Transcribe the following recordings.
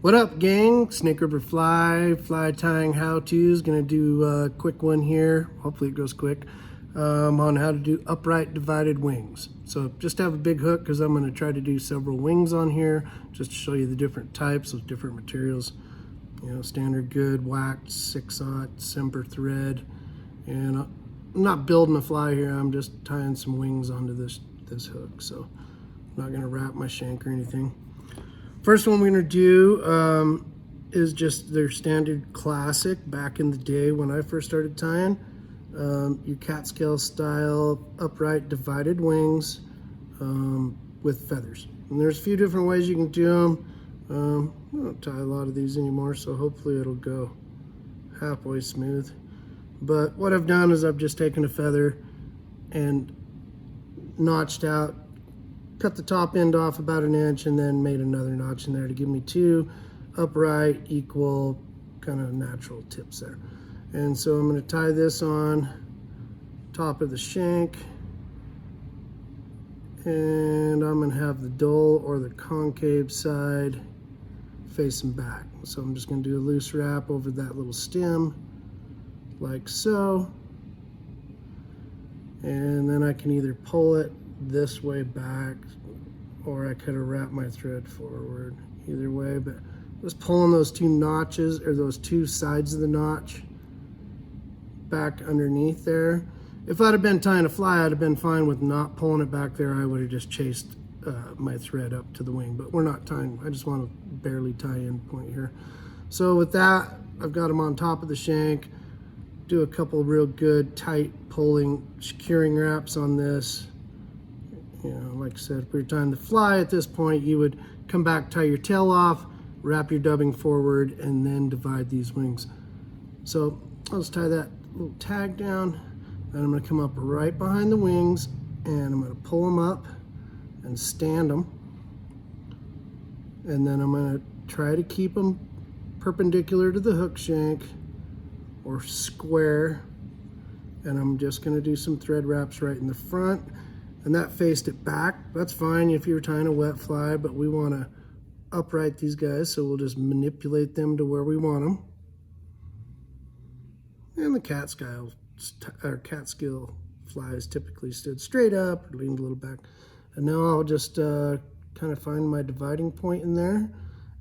What up, gang? Snake River fly tying how-tos. Gonna do a quick one here. Hopefully it goes quick. On how to do upright divided wings. So just have a big hook because I'm gonna try to do several wings on here just to show you the different types of different materials. You know, standard good, waxed, 6/0, Semper thread. And I'm not building a fly here. I'm just tying some wings onto this hook. So I'm not gonna wrap my shank or anything. First one we're gonna do is just their standard classic back in the day when I first started tying. Your Catskill style upright divided wings with feathers. And there's a few different ways you can do them. I don't tie a lot of these anymore, so hopefully it'll go halfway smooth. But what I've done is I've just taken a feather and notched out, cut the top end off about 1 inch, and then made another notch in there to give me two upright, equal, kind of natural tips there. And so I'm going to tie this on top of the shank, and I'm going to have the dull or the concave side facing back. So I'm just going to do a loose wrap over that little stem, like so. And then I can either pull it this way back, or I could have wrapped my thread forward, either way. But just pulling those two notches, or those two sides of the notch back underneath there. If I'd have been tying a fly, I'd have been fine with not pulling it back there. I would have just chased my thread up to the wing, but we're not tying. I just want to barely tie in point here. So with that, I've got them on top of the shank. Do a couple real good tight pulling, securing wraps on this. You know, like I said, if we were tying the fly at this point, you would come back, tie your tail off, wrap your dubbing forward, and then divide these wings. So let's tie that little tag down, and I'm going to come up right behind the wings, and I'm going to pull them up and stand them, and then I'm going to try to keep them perpendicular to the hook shank or square, and I'm just going to do some thread wraps right in the front. And that faced it back. That's fine if you're tying a wet fly, but we want to upright these guys, so we'll just manipulate them to where we want them. And the Catskill flies typically stood straight up or leaned a little back. And now I'll just kind of find my dividing point in there.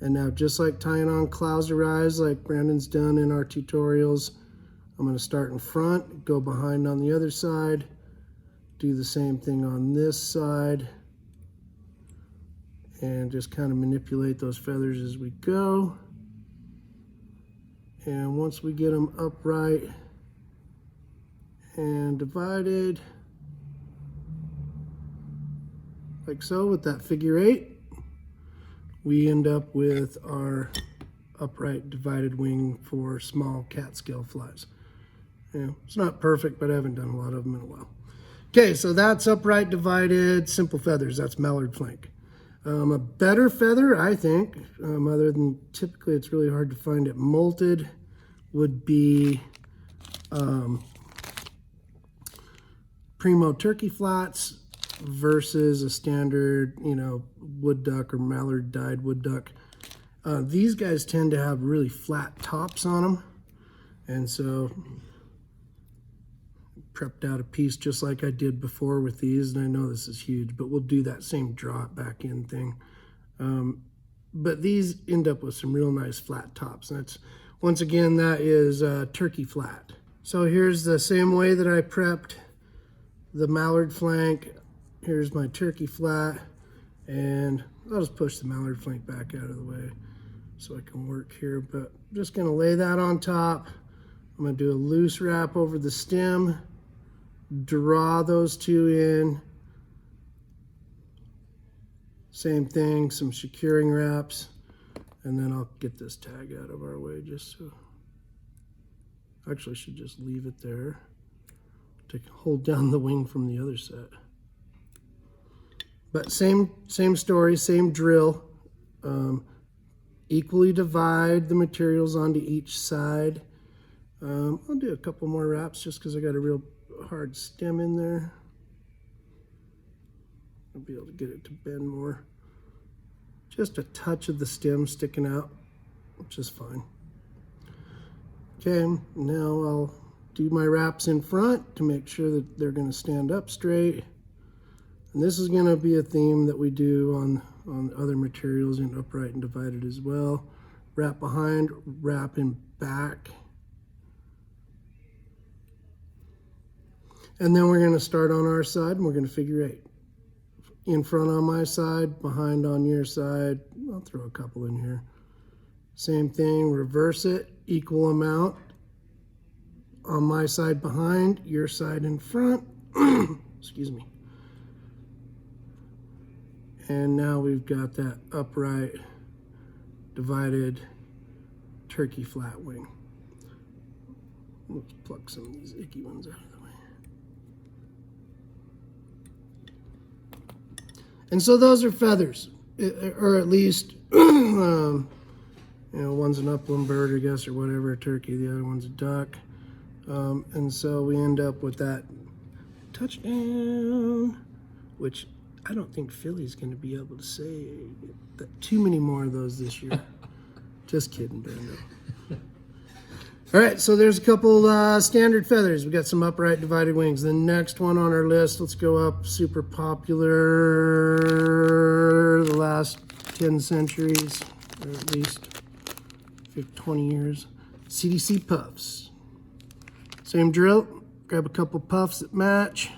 And now, just like tying on clouser eyes, like Brandon's done in our tutorials, I'm going to start in front, go behind on the other side, do the same thing on this side, and just kind of manipulate those feathers as we go. And once we get them upright and divided, like so, with that figure 8, we end up with our upright divided wing for small Catskill flies. Yeah, it's not perfect, but I haven't done a lot of them in a while. Okay, so that's upright divided simple feathers. That's Mallard flank. A better feather, I think, other than typically it's really hard to find it molted, would be Primo turkey flats versus a standard, you know, wood duck or Mallard dyed wood duck. These guys tend to have really flat tops on them, and so prepped out a piece just like I did before with these, and I know this is huge, but we'll do that same draw it back in thing. But these end up with some real nice flat tops. That's, once again, that is turkey flat. So here's the same way that I prepped the Mallard flank. Here's my turkey flat, and I'll just push the Mallard flank back out of the way so I can work here. But I'm just gonna lay that on top. I'm gonna do a loose wrap over the stem, draw those two in. Same thing, some securing wraps, and then I'll get this tag out of our way just so. Actually, I should just leave it there to hold down the wing from the other side. But same story, same drill. Equally divide the materials onto each side. I'll do a couple more wraps just because I got a real hard stem in there. I'll be able to get it to bend more. Just a touch of the stem sticking out which is fine. Okay, now I'll do my wraps in front to make sure that they're going to stand up straight. And this is going to be a theme that we do on other materials in upright and divided as well. Wrap behind, wrap in back. And then we're going to start on our side and we're going to figure 8. In front on my side, behind on your side. I'll throw a couple in here. Same thing, reverse it, equal amount. On my side behind, your side in front. Excuse me. And now we've got that upright, divided turkey flat wing. Let's pluck some of these icky ones out of the way. And so those are feathers, or at least, you know, one's an upland bird, I guess, or whatever, a turkey, the other one's a duck. And so we end up with that touchdown, which I don't think Philly's going to be able to say that too many more of those this year. Just kidding, Brando. All right, so there's a couple standard feathers. We got some upright divided wings. The next one on our list, let's go up, super popular the last 10 centuries, or at least 20 years. CDC puffs. Same drill, grab a couple puffs that match.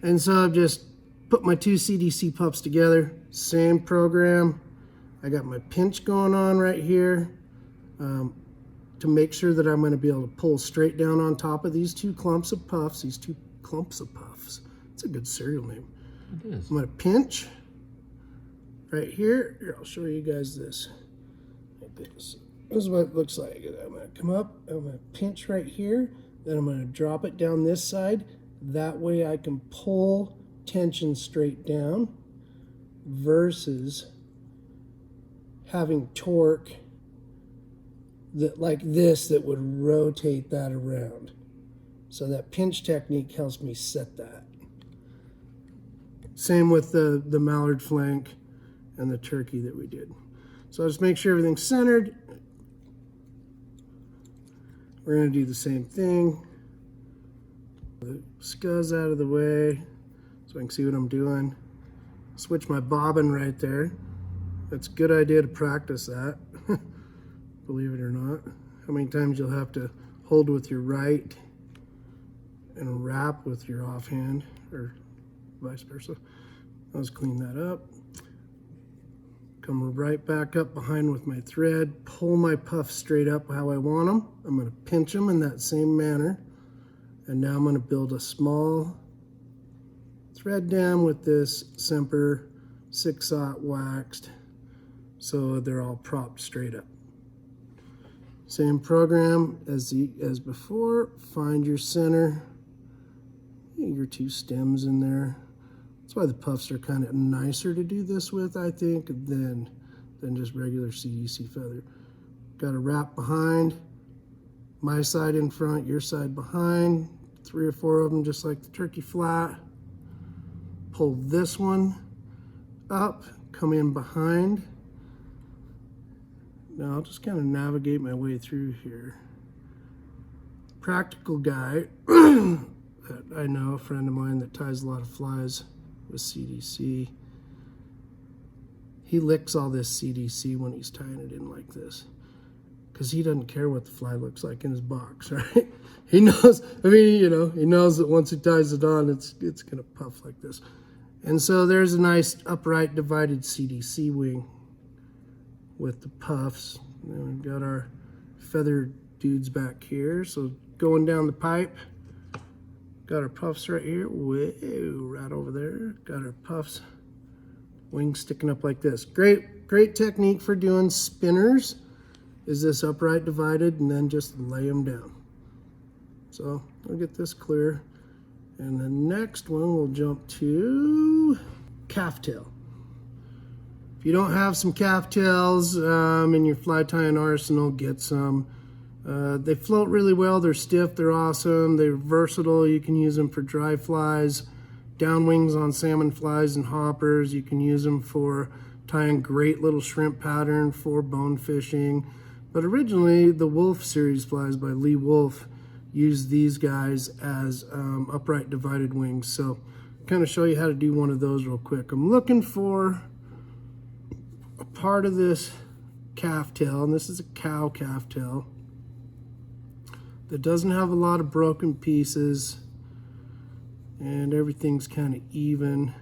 And so I've just put my 2 CDC puffs together, same program. I got my pinch going on right here to make sure that I'm going to be able to pull straight down on top of these 2 clumps of puffs, It's a good cereal name. It is. I'm going to pinch right here. Here, I'll show you guys this. Like this. This is what it looks like. I'm going to come up, I'm going to pinch right here, then I'm going to drop it down this side. That way I can pull tension straight down versus having torque that like this that would rotate that around. So that pinch technique helps me set that. Same with the mallard flank and the turkey that we did. So just make sure everything's centered. We're going to do the same thing. The scuzz out of the way so I can see what I'm doing. Switch my bobbin right there. That's a good idea to practice that. Believe it or not. How many times you'll have to hold with your right and wrap with your offhand, or vice versa. Let's clean that up. Come right back up behind with my thread. Pull my puffs straight up how I want them. I'm going to pinch them in that same manner. And now I'm going to build a small thread down with this Semper 6/0 waxed so they're all propped straight up. Same program as before. Find your center, your 2 stems in there. That's why the puffs are kind of nicer to do this with, I think, than just regular CDC feather. Got a wrap behind, my side in front, your side behind, 3 or 4 of them just like the turkey flat. Pull this one up, come in behind. Now I'll just kind of navigate my way through here. Practical guy that I know, a friend of mine that ties a lot of flies with CDC. He licks all this CDC when he's tying it in like this, because he doesn't care what the fly looks like in his box, right? He knows, I mean, you know, he knows that once he ties it on, it's gonna puff like this. And so there's a nice upright divided CDC wing with the puffs. And then we've got our feathered dudes back here. So going down the pipe, got our puffs right here. Whoa, right over there. Got our puffs, wings sticking up like this. Great technique for doing spinners is this upright divided and then just lay them down. So I'll get this clear. And the next one we'll jump to calf tail. If you don't have some calf tails in your fly tying arsenal, get some. They float really well, they're stiff, they're awesome, they're versatile. You can use them for dry flies, down wings on salmon flies and hoppers. You can use them for tying great little shrimp pattern for bone fishing. But originally, the Wolf series flies by Lee Wolf used these guys as upright divided wings. So kind of show you how to do one of those real quick. I'm looking for a part of this calf tail, and this is a cow calf tail, that doesn't have a lot of broken pieces and everything's kind of even.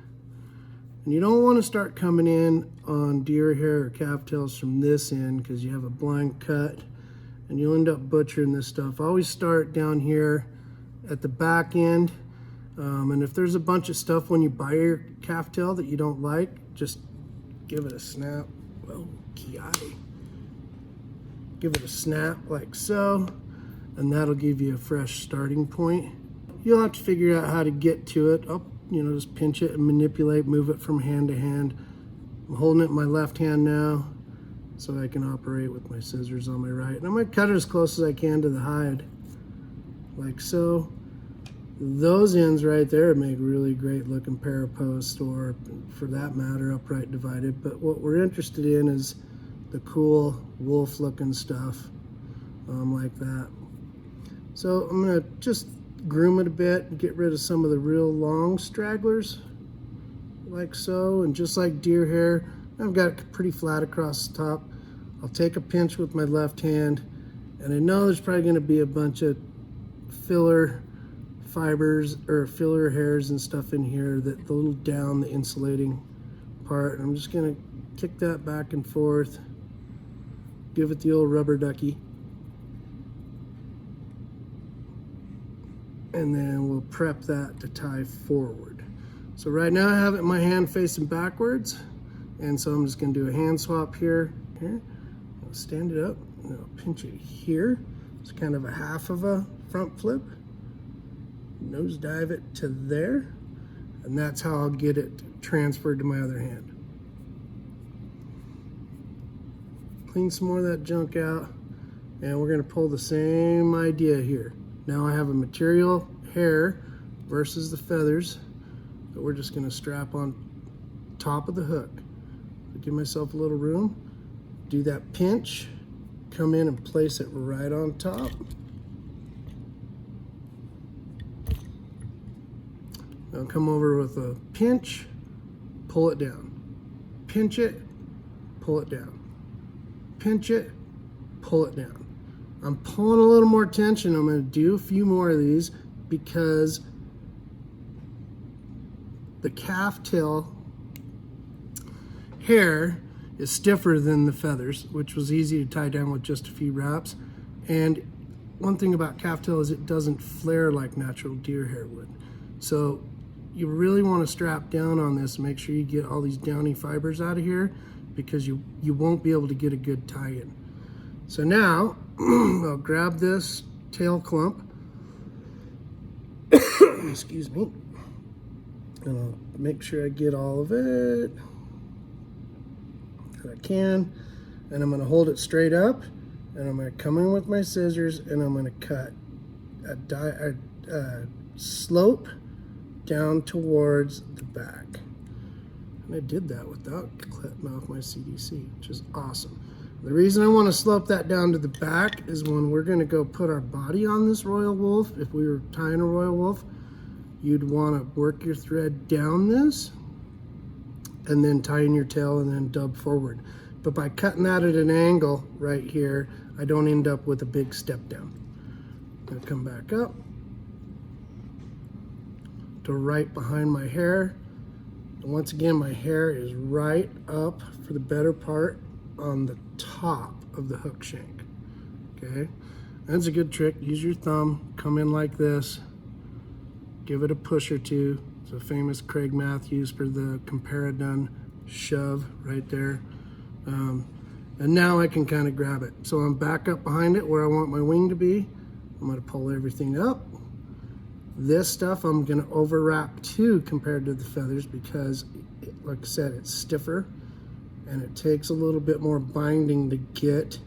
And you don't want to start coming in on deer hair or calf tails from this end because you have a blind cut and you'll end up butchering this stuff. Always start down here at the back end. And if there's a bunch of stuff when you buy your calf tail that you don't like, just give it a snap. Well, give it a snap like so, and that'll give you a fresh starting point. You'll have to figure out how to get to it. Just pinch it and manipulate, move it from hand to hand. I'm holding it in my left hand now so I can operate with my scissors on my right. And I'm gonna cut it as close as I can to the hide, like so. Those ends right there make really great looking parapost, or for that matter, upright divided. But what we're interested in is the cool wolf looking stuff, like that. So I'm gonna just groom it a bit and get rid of some of the real long stragglers, like so. And just like deer hair, I've got it pretty flat across the top. I'll take a pinch with my left hand, and I know there's probably gonna be a bunch of filler fibers or filler hairs and stuff in here that the little down the insulating part. And I'm just gonna kick that back and forth, give it the old rubber ducky, and then we'll prep that to tie forward. So right now I have it in my hand facing backwards, and so I'm just gonna do a hand swap here. I'll stand it up and I'll pinch it here. It's kind of a half of a front flip. Nose dive it to there, and that's how I'll get it transferred to my other hand. Clean some more of that junk out, and we're gonna pull the same idea here. Now I have a material hair versus the feathers that we're just gonna strap on top of the hook. Give myself a little room, do that pinch, come in and place it right on top. Now come over with a pinch, pull it down. Pinch it, pull it down. Pinch it, pull it down. I'm pulling a little more tension. I'm going to do a few more of these because the calf tail hair is stiffer than the feathers, which was easy to tie down with just a few wraps. And one thing about calf tail is it doesn't flare like natural deer hair would. So you really want to strap down on this and make sure you get all these downy fibers out of here, because you won't be able to get a good tie-in. So now I'll grab this tail clump, excuse me, and I'll make sure I get all of it that I can, and I'm going to hold it straight up, and I'm going to come in with my scissors, and I'm going to cut a slope down towards the back. And I did that without cutting off my CDC, which is awesome. The reason I want to slope that down to the back is when we're going to go put our body on this royal wolf, if we were tying a royal wolf, you'd want to work your thread down this and then tie in your tail and then dub forward. But by cutting that at an angle right here, I don't end up with a big step down. I'm going to come back up to right behind my hair. And once again, my hair is right up for the better part on the top of the hook shank. Okay, that's a good trick. Use your thumb, come in like this, give it a push or two. It's a famous Craig Matthews for the Comparadun shove right there. And now I can kind of grab it. So I'm back up behind it where I want my wing to be. I'm going to pull everything up. This stuff I'm going to overwrap too compared to the feathers because, like I said, it's stiffer and it takes a little bit more binding to get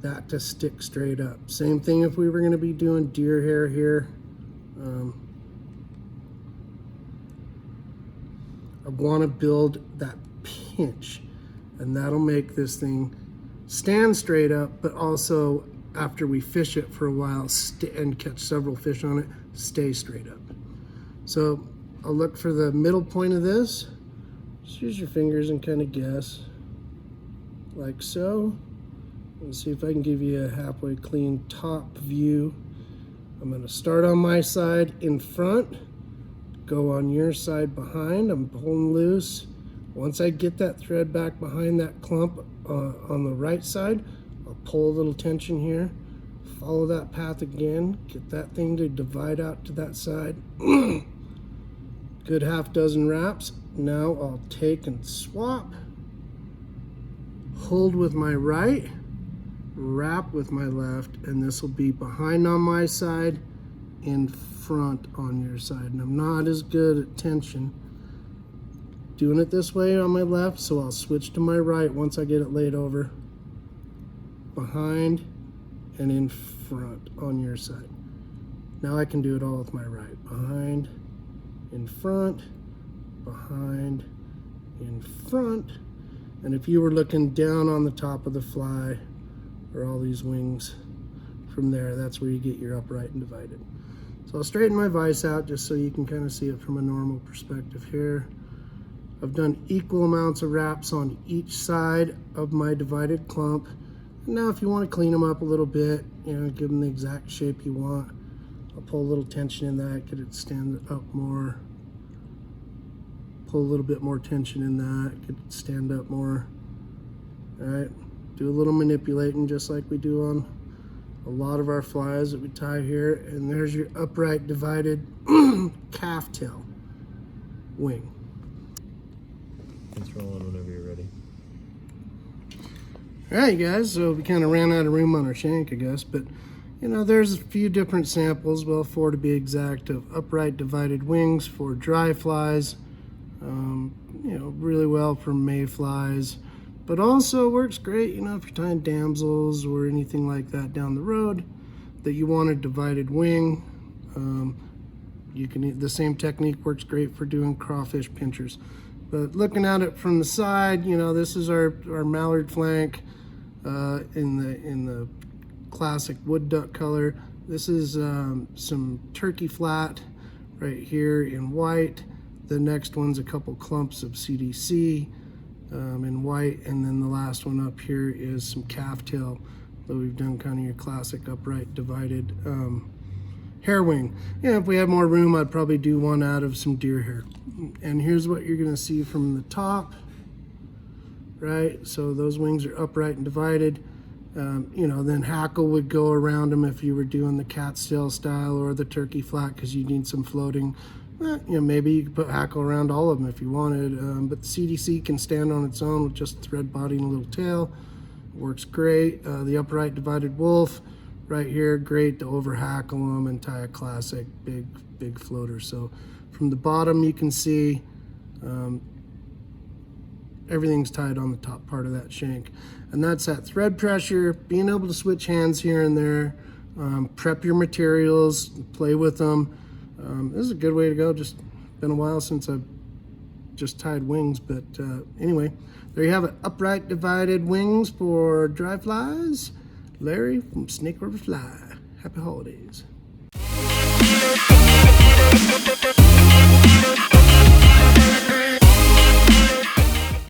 that to stick straight up. Same thing if we were going to be doing deer hair here. I want to build that pinch. and that'll make this thing stand straight up, but also after we fish it for a while and catch several fish on it, stay straight up. So I'll look for the middle point of this. Just use your fingers and kind of guess, like so. Let's see if I can give you a halfway clean top view. I'm going to start on my side in front, go on your side behind. I'm pulling loose. Once I get that thread back behind that clump on the right side, I'll pull a little tension here, follow that path again, get that thing to divide out to that side. Good half dozen wraps. Now I'll take and swap, hold with my right, wrap with my left, and this will be behind on my side, in front on your side. And I'm not as good at tension doing it this way on my left, so I'll switch to my right once I get it laid over. Behind and in front on your side. Now I can do it all with my right. Behind, in front, behind, in front. And if you were looking down on the top of the fly, or all these wings, from there, that's where you get your upright and divided. So I'll straighten my vise out just so you can kind of see it from a normal perspective here. I've done equal amounts of wraps on each side of my divided clump. Now if you want to clean them up a little bit, you know, give them the exact shape you want, I'll pull a little tension in that, get it stand up more. Pull a little bit more tension in that, get it stand up more. All right, do a little manipulating just like we do on a lot of our flies that we tie here. And there's your upright divided calf tail wing. It's rolling whenever you're ready. All right, guys, so we kind of ran out of room on our shank, I guess, but you know, there's a few different samples, well, 4 to be exact, of upright divided wings for dry flies. You know, really well for mayflies, but also works great, you know, if you're tying damsels or anything like that down the road that you want a divided wing. You can, the same technique works great for doing crawfish pinchers. But looking at it from the side, you know, this is our mallard flank in the classic wood duck color. This is some turkey flat right here in white. The next one's a couple clumps of CDC in white, and then the last one up here is some calf tail. So we've done kind of your classic upright divided hair wing. Yeah, if we had more room, I'd probably do one out of some deer hair. And here's what you're gonna see from the top, right? So those wings are upright and divided. You know, then hackle would go around them if you were doing the catstail style or the turkey flat, because you need some floating. You know, maybe you could put hackle around all of them if you wanted, but the CDC can stand on its own with just thread body and a little tail. Works great. The upright divided wolf right here, great to over hackle them and tie a classic big floater. So from the bottom you can see everything's tied on the top part of that shank, and that's that thread pressure, being able to switch hands here and there, prep your materials, play with them. This is a good way to go. Just been a while since I've just tied wings, but anyway, there you have it. Upright divided wings for dry flies. Larry from Snake River Fly. Happy holidays.